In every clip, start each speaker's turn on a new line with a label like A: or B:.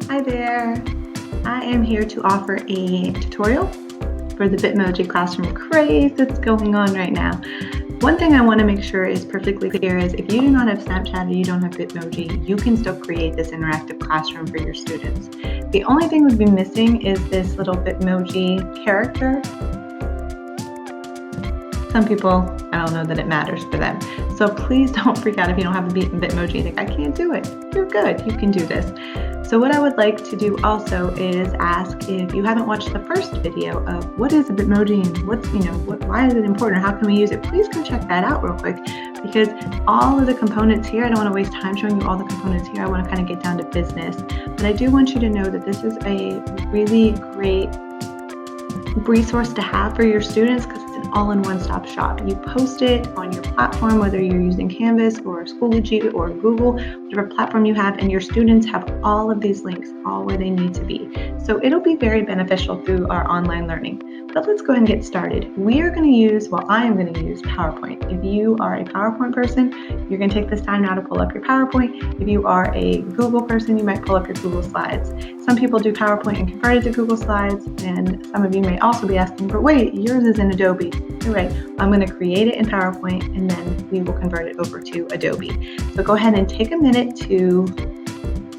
A: Hi there! I am here to offer a tutorial for the Bitmoji classroom craze that's going on right now. One thing I want to make sure is perfectly clear is if you do not have Snapchat or you don't have Bitmoji, you can still create this interactive classroom for your students. The only thing we'd be missing is this little Bitmoji character. Some people, I don't know that it matters for them. So please don't freak out if you don't have a Bitmoji. Think, I can't do it. You're good. You can do this. So what I would like to do also is ask if you haven't watched the first video of what is a Bitmoji and why is it important or how can we use it, please go check that out real quick, because all of the components here, I don't want to waste time showing you all the components here. I want to kind of get down to business. But I do want you to know that this is a really great resource to have for your students because it's an all-in-one stop shop. You post it on your platform, whether you're using Canvas or Schoology or Google, whatever platform you have, and your students have all of these links all where they need to be. So it'll be very beneficial through our online learning. But let's go ahead and get started. I am going to use PowerPoint. If you are a PowerPoint person, you're going to take this time now to pull up your PowerPoint. If you are a Google person, you might pull up your Google Slides. Some people do PowerPoint and convert it to Google Slides, and some of you may also be asking, but wait, yours is in Adobe. You're right. I'm going to create it in PowerPoint, and then we will convert it over to Adobe. So go ahead and take a minute to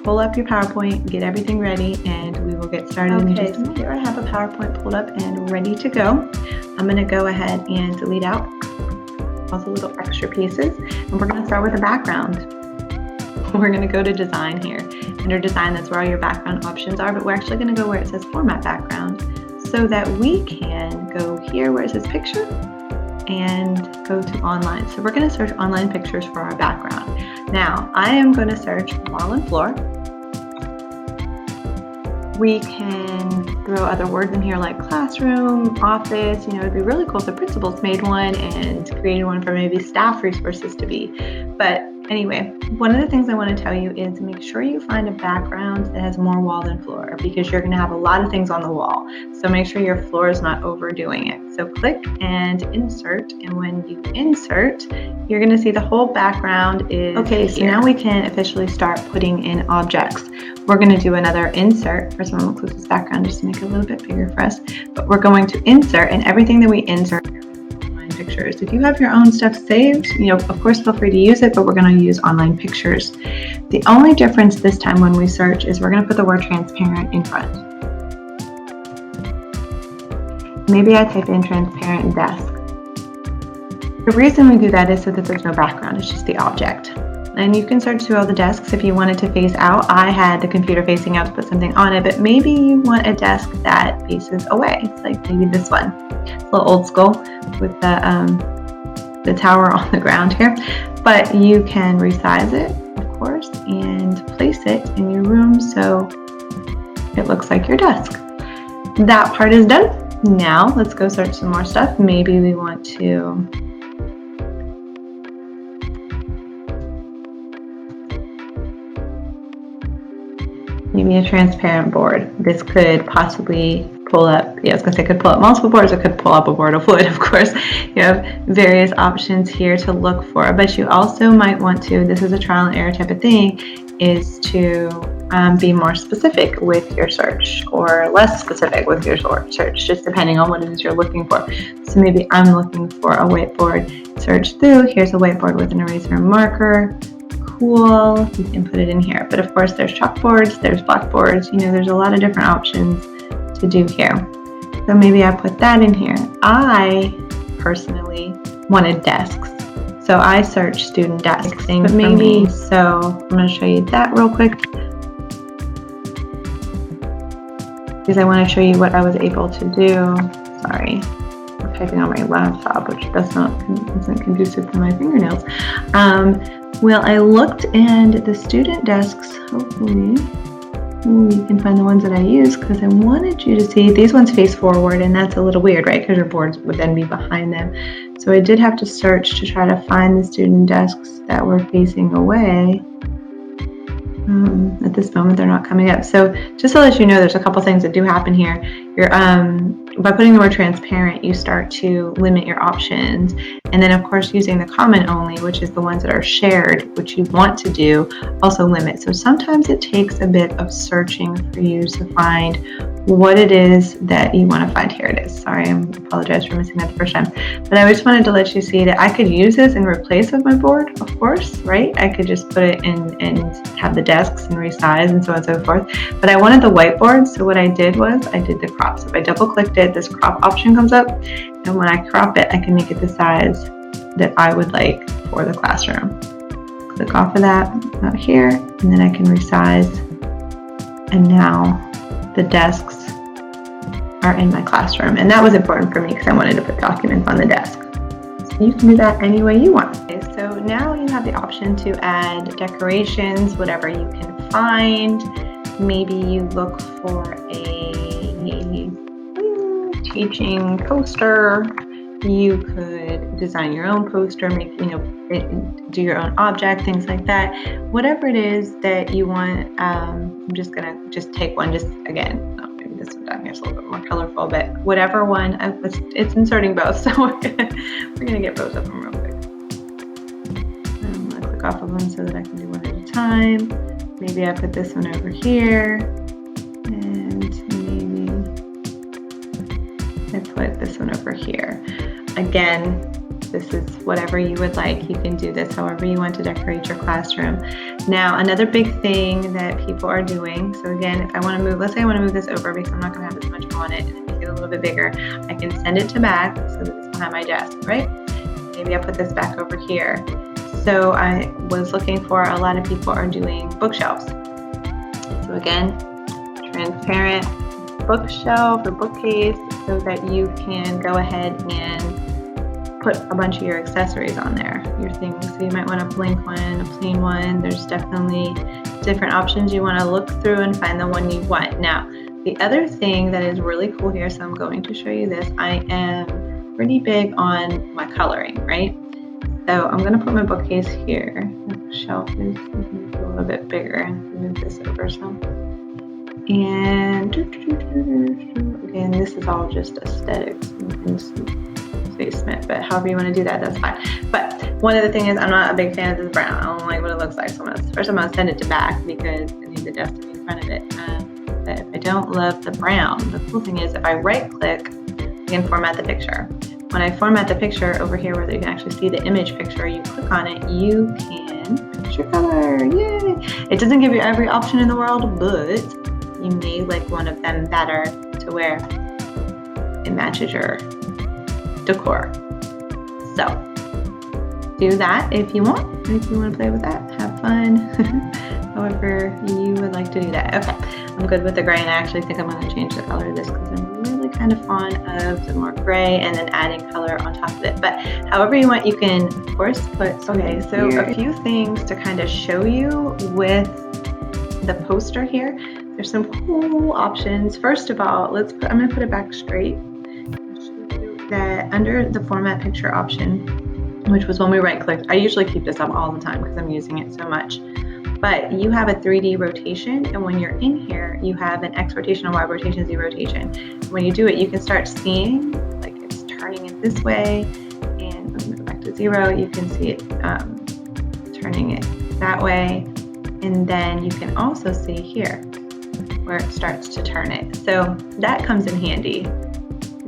A: pull up your PowerPoint, get everything ready, and we will get started in just a minute. Here I have a PowerPoint pulled up and ready to go. I'm going to go ahead and delete out all the little extra pieces, and we're going to start with a background. We're going to go to design here. Under design, that's where all your background options are, but we're actually going to go where it says format background so that we can go here where it says picture and go to online. So we're going to search online pictures for our background. Now, I am going to search wall and floor. We can throw other words in here like classroom, office. It'd be really cool if the principals made one and created one for maybe staff resources to be. But anyway, one of the things I want to tell you is make sure you find a background that has more wall than floor, because you're going to have a lot of things on the wall. So make sure your floor is not overdoing it. So click and insert, and when you insert, you're going to see the whole background is okay. So now we can officially start putting in objects. We're going to do another insert. First, I'm going to close this background just to make it a little bit bigger for us. But we're going to insert, and everything that we insert online pictures. If you have your own stuff saved, of course, feel free to use it, but we're going to use online pictures. The only difference this time when we search is we're going to put the word transparent in front. Maybe I type in transparent desk. The reason we do that is so that there's no background, it's just the object. And you can search through all the desks if you wanted to face out. I had the computer facing out to put something on it, but maybe you want a desk that faces away. It's like maybe this one. It's a little old school with the tower on the ground here. But you can resize it, of course, and place it in your room so it looks like your desk. That part is done. Now let's go search some more stuff. Maybe we want to maybe a transparent board. This could possibly pull up, could pull up multiple boards, or could pull up a board of wood, of course. You have various options here to look for, but you also might want to, this is a trial and error type of thing, is to be more specific with your search or less specific with your search, just depending on what it is you're looking for. So maybe I'm looking for a whiteboard. Search through, here's a whiteboard with an eraser and marker. Cool, you can put it in here. But of course there's chalkboards, there's blackboards, there's a lot of different options to do here. So maybe I put that in here. I personally wanted desks. So I searched student desk things for me. So I'm going to show you that real quick, because I want to show you what I was able to do. Sorry, I'm typing on my laptop, which isn't conducive to my fingernails. Well, I looked, and the student desks, hopefully, you can find the ones that I use, because I wanted you to see these ones face forward, and that's a little weird, right? Because your boards would then be behind them. So I did have to search to try to find the student desks that were facing away. At this moment, they're not coming up. So just to let you know, there's a couple things that do happen here. By putting the word transparent, you start to limit your options. And then of course using the comment only, which is the ones that are shared, which you want to do, also limit. So sometimes it takes a bit of searching for you to find what it is that you want to find. Here it is. Sorry, I apologize for missing that the first time. But I just wanted to let you see that I could use this in replace of my board, of course, right? I could just put it in and have the desks and resize and so on and so forth. But I wanted the whiteboard, so what I did was I did the crop. So if I double clicked it, this crop option comes up, and when I crop it, I can make it the size that I would like for the classroom. Click off of that out here, and then I can resize, and now the desks are in my classroom. And that was important for me because I wanted to put documents on the desk. So you can do that any way you want. Okay, so now you have the option to add decorations, whatever you can find. Maybe you look for a teaching poster. You could design your own poster, make, do your own object, things like that. Whatever it is that you want, I'm just gonna take one, just again, maybe this one down here is a little bit more colorful, but whatever one, it's inserting both, so we're gonna get both of them real quick. I'm gonna click off of them so that I can do one at a time. Maybe I put this one over here, and maybe I put this one over here. Again, this is whatever you would like. You can do this however you want to decorate your classroom. Now, another big thing that people are doing, so again, if I want to move, let's say I want to move this over because I'm not going to have as much on it and make it a little bit bigger, I can send it to back so that it's behind my desk, right? Maybe I'll put this back over here. So I was looking for, a lot of people are doing bookshelves. So again, transparent bookshelf or bookcase so that you can go ahead and put a bunch of your accessories on there, your things. So you might want a blank one, a plain one. There's definitely different options. You want to look through and find the one you want. Now, the other thing that is really cool here, so I'm going to show you this. I am pretty big on my coloring, right? So I'm going to put my bookcase here. The shelf is a little bit bigger. Move this over some. And again, this is all just aesthetics and placement, but however you want to do that, that's fine. But one of the things is, I'm not a big fan of this brown. I don't like what it looks like. So first I'm going to send it to back because I need the desk to be in front of it. But if I don't love the brown, the cool thing is if I right click, I can format the picture. When I format the picture over here where you can actually see the image picture, you click on it, you can picture color. Yay! It doesn't give you every option in the world, but you may like one of them better to where it matches your decor. So do that if you want. If you want to play with that, have fun. However you would like to do that. Okay, I'm good with the gray, and I actually think I'm going to change the color of this because I'm really kind of fond of the more gray and then adding color on top of it. But however you want, you can of course put, okay, so a few things to kind of show you with the poster here. There's some cool options. First of all, I'm going to put it back straight. That under the format picture option, which was when we right clicked, I usually keep this up all the time because I'm using it so much, but you have a 3D rotation, and when you're in here you have an X rotation, a Y rotation, Z rotation. When you do it, you can start seeing like it's turning it this way, and I'm going to go back to 0, you can see it turning it that way, and then you can also see here where it starts to turn it. So that comes in handy,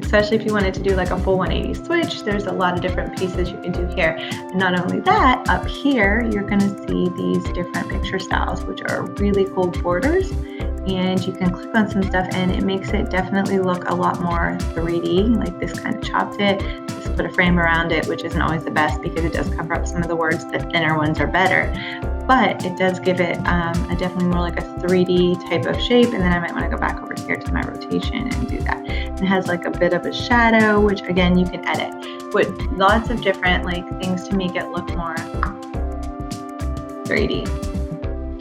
A: especially if you wanted to do like a full 180 switch. There's a lot of different pieces you can do here. And not only that, up here, you're going to see these different picture styles, which are really cool borders. And you can click on some stuff and it makes it definitely look a lot more 3D, like this kind of chopped it. Just put a frame around it, which isn't always the best because it does cover up some of the words. The thinner ones are better. But it does give it a definitely more like a 3D type of shape. And then I might want to go back over here to my rotation and do that. And it has like a bit of a shadow, which again, you can edit with lots of different like things to make it look more 3D.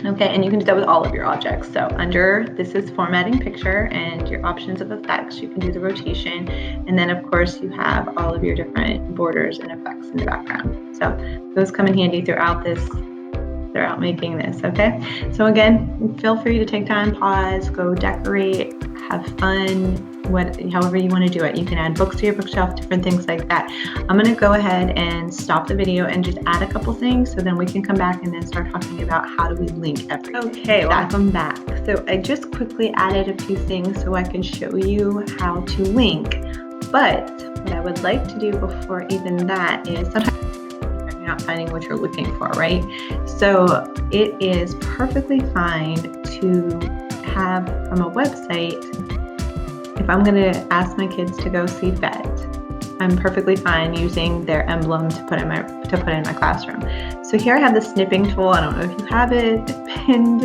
A: Okay, and you can do that with all of your objects. So under, this is formatting picture and your options of effects, you can do the rotation. And then of course you have all of your different borders and effects in the background. So those come in handy throughout making this, okay? So again, feel free to take time, pause, go decorate, have fun, however you want to do it. You can add books to your bookshelf, different things like that. I'm going to go ahead and stop the video and just add a couple things, so then we can come back and then start talking about how do we link everything. Okay, welcome back. So I just quickly added a few things so I can show you how to link. But what I would like to do before even that is, sometimes you're not finding what you're looking for, right? So it is perfectly fine to have from a website. If I'm going to ask my kids to go see Phet, I'm perfectly fine using their emblem to put in my classroom. So here I have the snipping tool. I don't know if you have it pinned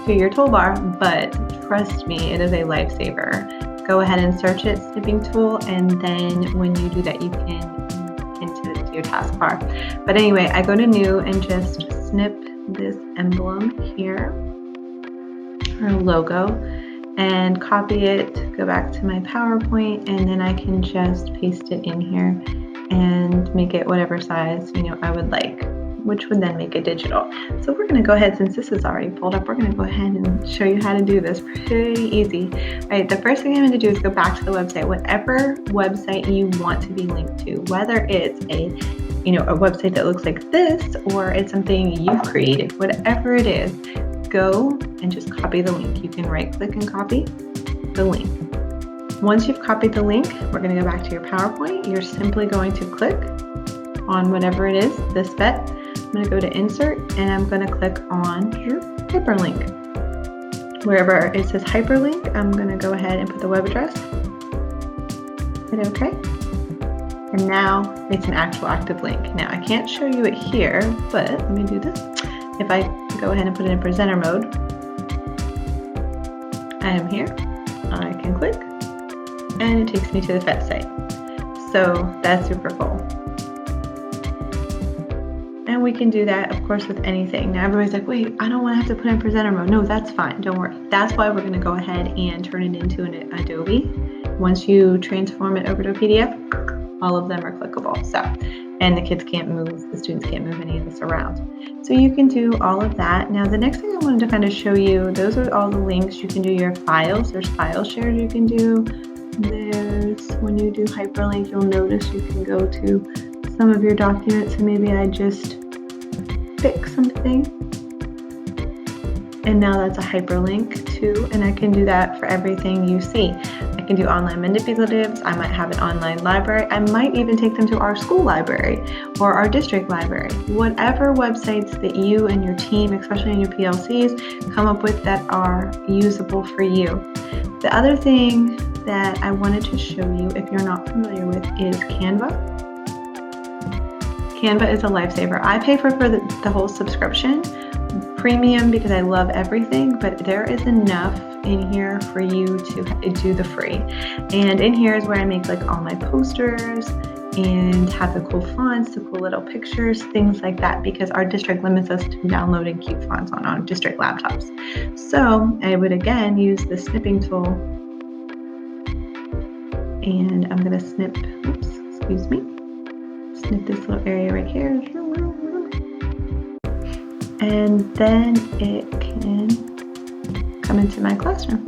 A: to your toolbar, but trust me, it is a lifesaver. Go ahead and search it, snipping tool, and then when you do that, you can into your taskbar. But anyway, I go to new and just snip this emblem here, or logo, and copy it, go back to my PowerPoint, and then I can just paste it in here and make it whatever size, I would like, which would then make it digital. So we're going to go ahead, since this is already pulled up, we're going to go ahead and show you how to do this pretty easy. All right, the first thing I'm going to do is go back to the website, whatever website you want to be linked to, whether it's a website that looks like this, or it's something you've created, whatever it is, go and just copy the link. You can right click and copy the link. Once you've copied the link, we're going to go back to your PowerPoint. You're simply going to click on whatever it is, this Phet. I'm going to go to insert, and I'm going to click on your hyperlink. Wherever it says hyperlink, I'm going to go ahead and put the web address. Hit OK. And now it's an actual active link. Now I can't show you it here, but let me do this. If I go ahead and put it in presenter mode, I am here. I can click, and it takes me to the Phet site. So that's super cool. And we can do that, of course, with anything. Now everybody's like, wait, I don't want to have to put in presenter mode. No, that's fine. Don't worry. That's why we're going to go ahead and turn it into an Adobe. Once you transform it over to a PDF, all of them are clickable. So, and the kids can't move, the students can't move any of this around. So you can do all of that. Now the next thing I wanted to kind of show you, those are all the links. You can do your files. There's file shares you can do. There's, when you do hyperlink, you'll notice you can go to some of your documents, and maybe I just pick something, and now that's a hyperlink too, and I can do that for everything you see. I can do online manipulatives. I might have an online library. I might even take them to our school library or our district library. Whatever websites that you and your team, especially in your PLCs, come up with that are usable for you. The other thing that I wanted to show you, if you're not familiar with, is Canva. Canva is a lifesaver. I pay for the whole subscription, premium, because I love everything, but there is enough in here for you to do the free. And in here is where I make like all my posters and have the cool fonts, the cool little pictures, things like that, because our district limits us to downloading cute fonts on our district laptops. So I would again use the snipping tool, and I'm going to snip, snip this little area right here, and then it can come into my classroom.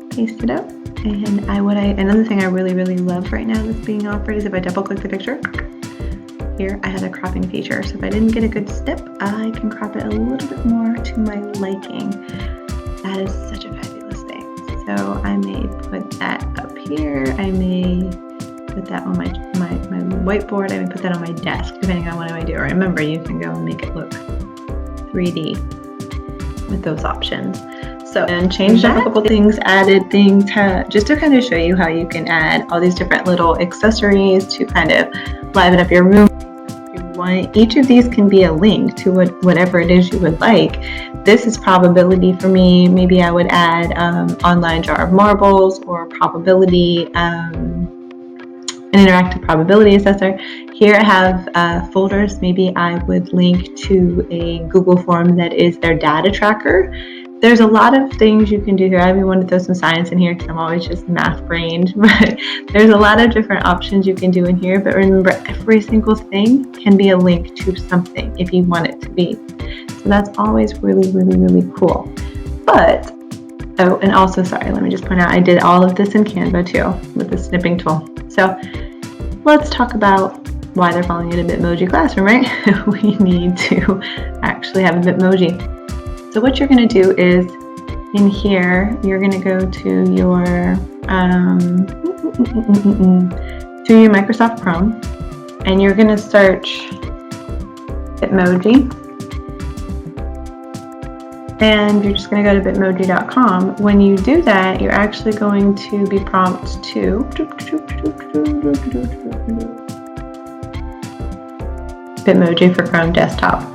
A: Paste it up, and another thing I really love right now that's being offered is if I double click the picture, here I have a cropping feature. So if I didn't get a good snip, I can crop it a little bit more to my liking. That is such a fabulous thing. So I may put that up here. I may put that on my whiteboard. I may put that on my desk, depending on what I do. Remember, you can go and make it look 3D with those options. So, and changed up a couple things, added things, just to kind of show you how you can add all these different little accessories to kind of liven up your room. Each of these can be a link to whatever it is you would like. This is probability for me. Maybe I would add online jar of marbles, or probability, an interactive probability assessor. Here I have folders. Maybe I would link to a Google form that is their data tracker. There's a lot of things you can do here. I even want to throw some science in here because I'm always just math brained, but there's a lot of different options you can do in here. But remember, every single thing can be a link to something if you want it to be. So that's always really cool. But, oh, and also, sorry, let me just point out, I did all of this in Canva too with the snipping tool. So let's talk about why they're calling it a Bitmoji classroom, right? We need to actually have a Bitmoji. So what you're going to do is in here, you're going to go to your Microsoft Chrome, and you're going to search Bitmoji, and you're just going to go to bitmoji.com. When you do that, you're actually going to be prompted to Bitmoji for Chrome desktop.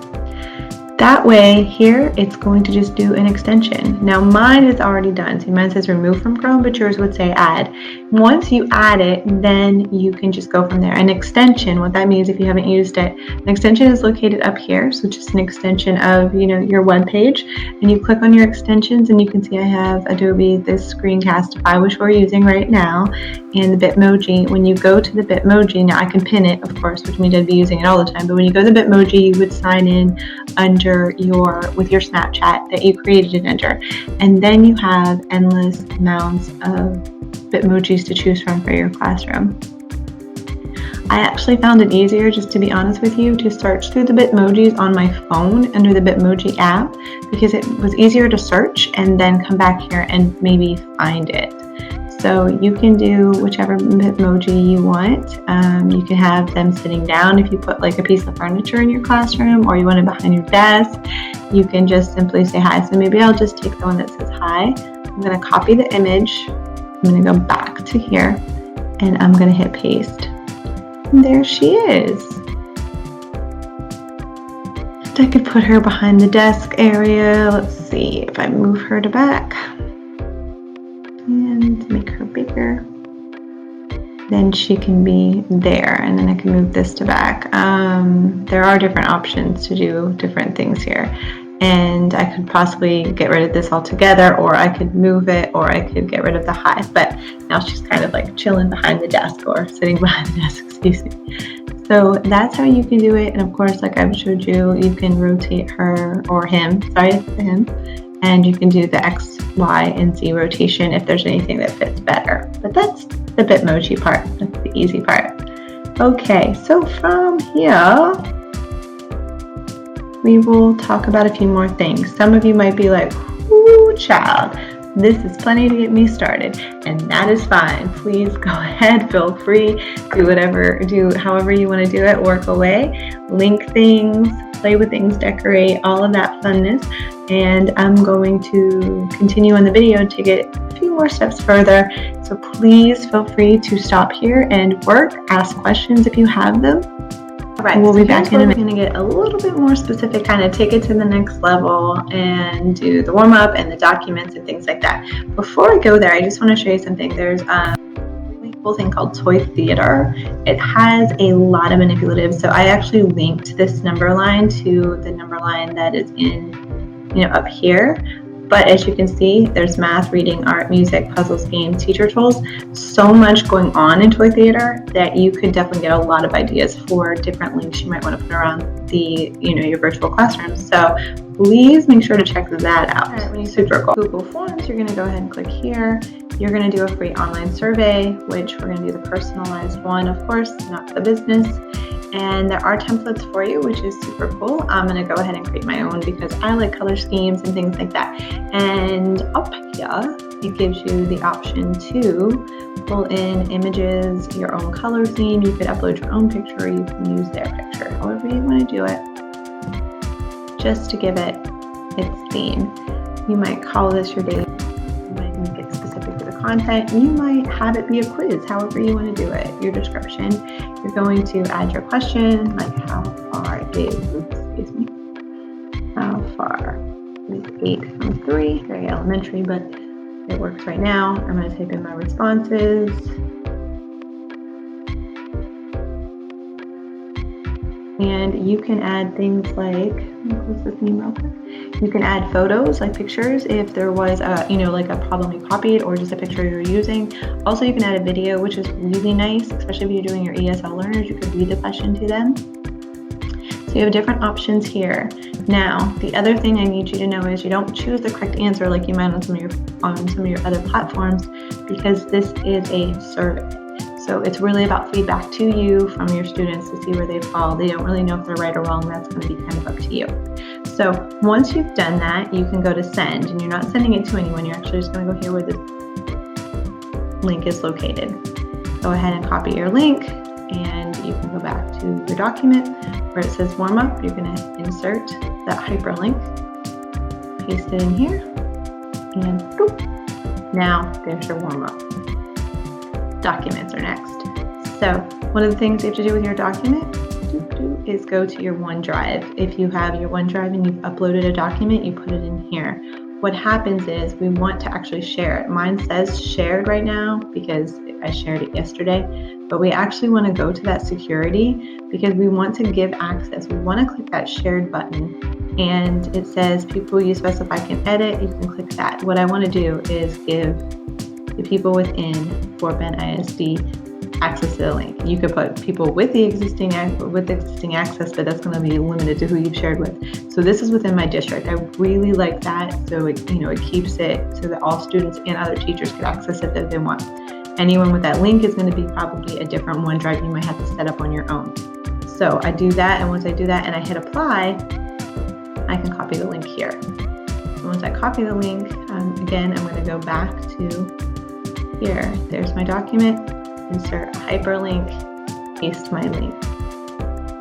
A: That way, here, it's going to just do an extension. Now, mine is already done. See, mine says remove from Chrome, but yours would say add. Once you add it, then you can just go from there. An extension, what that means if you haven't used it, an extension is located up here. So just an extension of, your web page. And you click on your extensions, and you can see I have Adobe, this Screencastify, which we're using right now, and the Bitmoji. When you go to the Bitmoji, now I can pin it, of course, which means I'd be using it all the time. But when you go to the Bitmoji, you would sign in under with your Snapchat that you created it under, and then you have endless amounts of Bitmojis to choose from for your classroom. I actually found it easier, just to be honest with you, to search through the Bitmojis on my phone under the Bitmoji app, because it was easier to search and then come back here and maybe find it. So you can do whichever Bitmoji you want. You can have them sitting down if you put like a piece of furniture in your classroom, or you want it behind your desk. You can just simply say hi. So maybe I'll just take the one that says hi. I'm going to copy the image. I'm going to go back to here, and I'm going to hit paste. And there she is. And I could put her behind the desk area. Let's see if I move her to back and make her bigger, then she can be there, and then I can move this to back. There are different options to do different things here, and I could possibly get rid of this altogether, or I could move it, or I could get rid of the hive, but now she's kind of like chilling behind the desk, or sitting behind the desk, excuse me. So that's how you can do it, and of course, like I've showed you, you can rotate her, or him, him, and you can do the X, Y, and Z rotation if there's anything that fits better. But that's the Bitmoji part. That's the easy part. Okay, so from here, we will talk about a few more things. Some of you might be like, ooh, child, this is plenty to get me started, and that is fine. Please go ahead, feel free, do however you want to do it, work away, link things, play with things, decorate, all of that funness. And I'm going to continue on the video to get a few more steps further. So please feel free to stop here and work, ask questions if you have them. All right, we'll be back in a minute. We're going to get a little bit more specific, kind of take it to the next level and do the warm up and the documents and things like that. Before I go there, I just want to show you something. There's a really cool thing called Toy Theater. It has a lot of manipulatives. So I actually linked this number line to the number line that is in up here, but as you can see, there's math, reading, art, music, puzzles, games, teacher tools, so much going on in Toy Theater that you could definitely get a lot of ideas for different links you might want to put around the, your virtual classrooms. So please make sure to check that out. All right, when you search for Google Forms, you're going to go ahead and click here. You're going to do a free online survey, which we're going to do the personalized one, of course, not the business. And there are templates for you, which is super cool. I'm going to go ahead and create my own because I like color schemes and things like that. And up here, it gives you the option to pull in images, your own color theme. You could upload your own picture, or you can use their picture, however you want to do it, just to give it its theme. You might call this your daily. You might make it specific to the content. You might have it be a quiz, however you want to do it, your description. You're going to add your question, like how far is 8 from 3? Very elementary, but it works right now. I'm going to type in my responses. And you can add things like, let me close this name real quick. You can add photos, like pictures, if there was a, like a problem you copied, or just a picture you're using. Also, you can add a video, which is really nice, especially if you're doing your ESL learners. You could read the question to them. So you have different options here. Now, the other thing I need you to know is you don't choose the correct answer like you might on some of your other platforms, because this is a survey. So it's really about feedback to you from your students to see where they fall. They don't really know if they're right or wrong. That's going to be kind of up to you. So once you've done that, you can go to send, and you're not sending it to anyone. You're actually just going to go here where the link is located. Go ahead and copy your link, and you can go back to your document where it says warm up. You're going to insert that hyperlink, paste it in here, and boop. Now there's your warm up. Documents are next. So one of the things you have to do with your document is go to your OneDrive. If you have your OneDrive and you've uploaded a document, you put it in here. What happens is we want to actually share it. Mine says shared right now because I shared it yesterday, but we actually want to go to that security because we want to give access. We want to click that shared button, and it says people you specify can edit. You can click that. What I want to do is give the people within Fort Bend ISD access to the link. You could put people with the existing access, but that's going to be limited to who you've shared with. So this is within my district. I really like that. So it keeps it so that all students and other teachers can access it if they want. Anyone with that link is going to be probably a different OneDrive you might have to set up on your own. So I do that, and once I do that and I hit apply, I can copy the link here. And once I copy the link, again, I'm going to go back to here. There's my document. Insert a hyperlink, paste my link.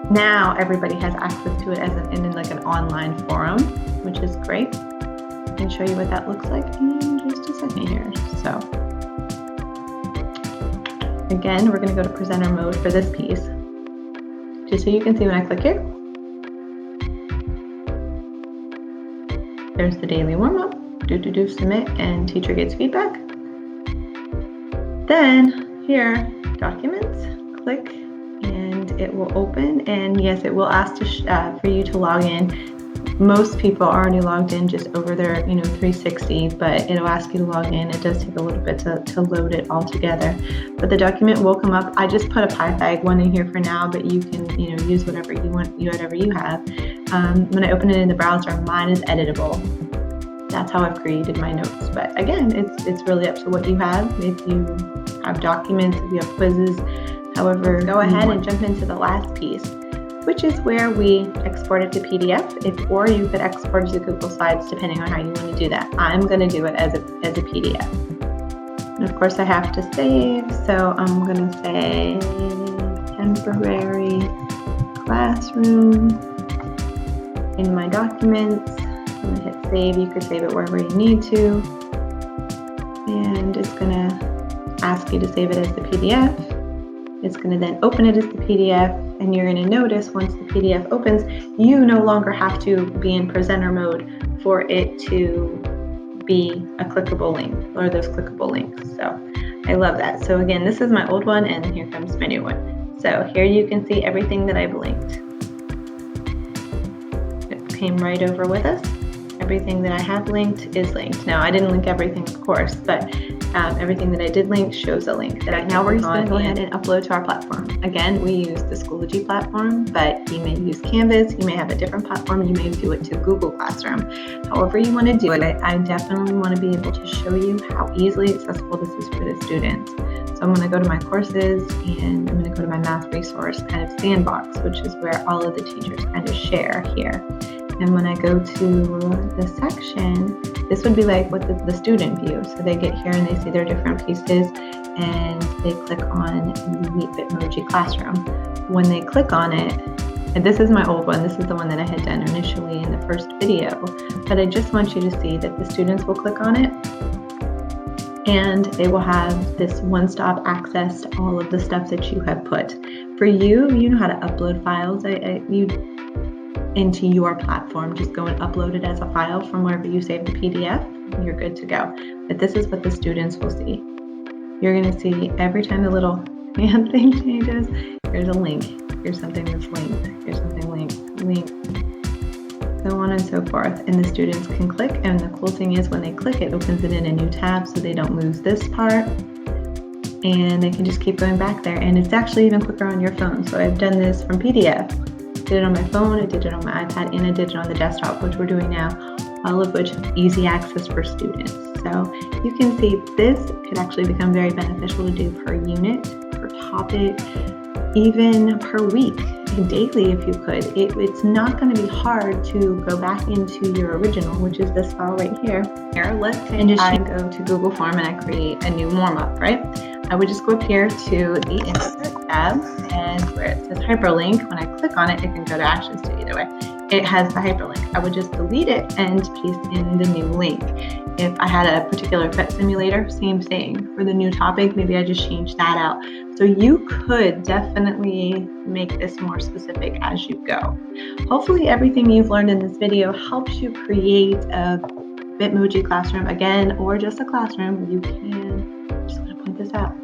A: Now everybody has access to it in like an online forum, which is great. I can show you what that looks like in just a second here. So again, we're going to go to presenter mode for this piece, just so you can see when I click here. There's the daily warm-up, submit, and teacher gets feedback. Then here, documents, click, and it will open. And yes, it will ask for you to log in. Most people are already logged in just over their 360, but it'll ask you to log in. It does take a little bit to load it all together, but the document will come up. I just put a PyFag one in here for now, but you can use whatever you want, whatever you have. When I open it in the browser, mine is editable. That's how I've created my notes. But again, it's really up to what you have. If you have documents, if you have quizzes, however, go ahead and jump into the last piece, which is where we export it to PDF, or you could export it to Google Slides, depending on how you want to do that. I'm going to do it as a PDF. And of course, I have to save, so I'm going to say temporary classroom in my documents. I'm going to hit save. You could save it wherever you need to, and it's going to ask you to save it as the PDF. It's going to then open it as the PDF, and you're going to notice once the PDF opens, you no longer have to be in presenter mode for it to be a clickable link, or those clickable links. So I love that. So again, this is my old one, and here comes my new one. So here you can see everything that I've linked. It came right over with us. Everything that I have linked is linked. Now, I didn't link everything, of course, but everything that I did link shows a link that I now we're just going to go ahead and upload to our platform. Again, we use the Schoology platform, but you may use Canvas, you may have a different platform, you may do it to Google Classroom. However you want to do it, I definitely want to be able to show you how easily accessible this is for the students. So I'm going to go to my courses, and I'm going to go to my math resource kind of sandbox, which is where all of the teachers kind of share here. And when I go to the section, this would be like what the student view. So they get here and they see their different pieces, and they click on the Bitmoji classroom. When they click on it, and this is my old one, this is the one that I had done initially in the first video, but I just want you to see that the students will click on it, and they will have this one-stop access to all of the stuff that you have put. For you know how to upload files. Into your platform, just go and upload it as a file from wherever you save the PDF, and you're good to go. But this is what the students will see. You're going to see every time the little hand thing changes, here's a link, here's something that's linked, here's something linked, so on and so forth. And the students can click, and the cool thing is when they click, it opens it in a new tab so they don't lose this part, and they can just keep going back there. And it's actually even quicker on your phone. So I've done this from PDF. did it on my phone, I did it on my iPad, and I did it on the desktop, which we're doing now, all of which easy access for students. So you can see this could actually become very beneficial to do per unit, per topic, even per week, daily if you could. It's not going to be hard to go back into your original, which is this file right here. Let's say I go to Google Form and I create a new warm-up, right? I would just go up here to the Insert tab, and where it says Hyperlink, when I click on it, it can go to Actions to either way. It has the hyperlink. I would just delete it and paste in the new link. If I had a particular Phet simulator, same thing. For the new topic, maybe I just change that out. So you could definitely make this more specific as you go. Hopefully everything you've learned in this video helps you create a Bitmoji classroom again, or just a classroom. You can, I'm just going to point this out.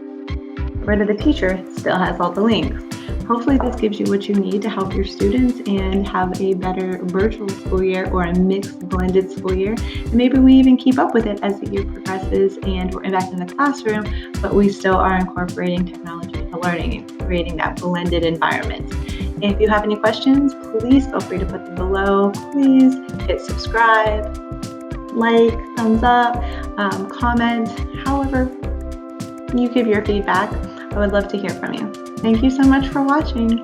A: Rid of the teacher, it still has all the links. Hopefully this gives you what you need to help your students and have a better virtual school year or a mixed blended school year. And maybe we even keep up with it as the year progresses and we're back in the classroom, but we still are incorporating technology into learning and creating that blended environment. If you have any questions, please feel free to put them below. Please hit subscribe, like, thumbs up, comment, however you give your feedback. I would love to hear from you. Thank you so much for watching.